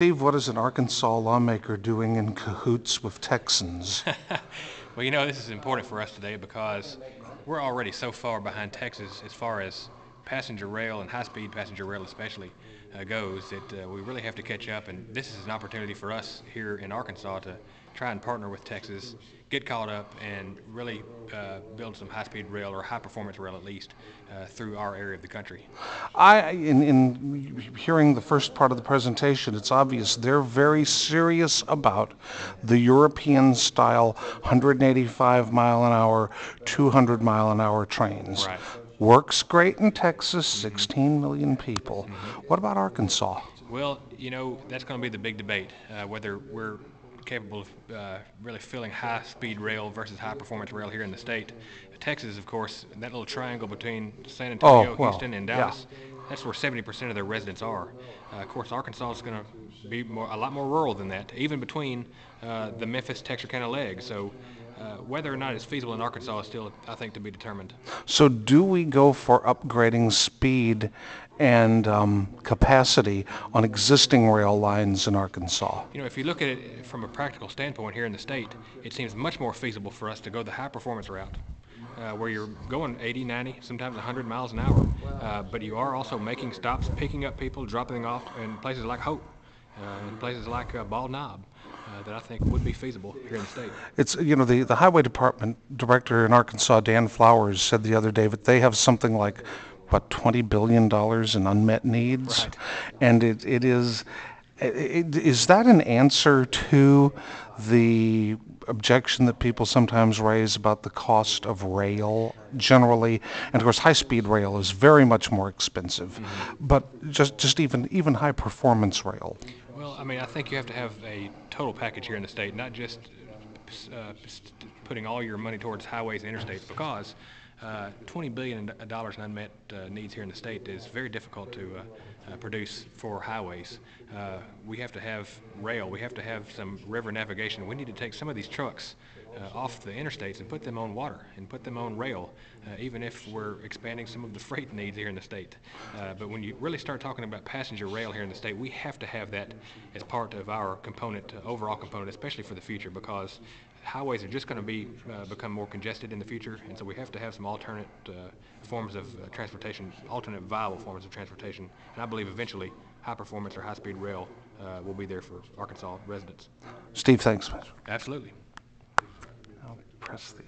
Steve, what is an Arkansas lawmaker doing in cahoots with Texans? Well, this is important for us today because we're already so far behind Texas as far as passenger rail and high-speed passenger rail especially goes that we really have to catch up. And this is an opportunity for us here in Arkansas to try and partner with Texas, get caught up, and really build some high-speed rail or high-performance rail at least through our area of the country. In hearing the first part of the presentation, it's obvious they're very serious about the European style 185 mile an hour, 200 mile an hour trains. Right. Works great in Texas, 16 million people. What about Arkansas? Well, that's going to be the big debate, whether we're capable of really filling high-speed rail versus high-performance rail here in the state. Texas, of course, that little triangle between San Oh, Antonio, well, Houston, and yeah. Dallas, that's where 70% of their residents are. Of course, Arkansas is going to be a lot more rural than that, even between the Memphis-Texarkana leg. So whether or not it's feasible in Arkansas is still, I think, to be determined. So do we go for upgrading speed and capacity on existing rail lines in Arkansas? If you look at it from a practical standpoint here in the state, it seems much more feasible for us to go the high performance route, where you're going 80, 90, sometimes 100 miles an hour, but you are also making stops, picking up people, dropping them off in places like Hope, in places like Bald Knob, that I think would be feasible here in the state. It's, the highway department director in Arkansas, Dan Flowers, said the other day that they have something like, what, $20 billion in unmet needs? Right. And is that an answer to the objection that people sometimes raise about the cost of rail generally? And of course, high-speed rail is very much more expensive, but just even high-performance rail. Well, I think you have to have a total package here in the state, not just putting all your money towards highways and interstates, because $20 billion in unmet needs here in the state is very difficult to produce for highways. We have to have rail. We have to have some river navigation. We need to take some of these trucks off the interstates and put them on water and put them on rail, even if we're expanding some of the freight needs here in the state. But when you really start talking about passenger rail here in the state, we have to have that as part of our component, overall component, especially for the future, because highways are just going to become more congested in the future, and so we have to have some alternate forms of transportation, alternate viable forms of transportation, and I believe eventually high-performance or high-speed rail will be there for Arkansas residents. Steve, thanks. Absolutely. I'll press the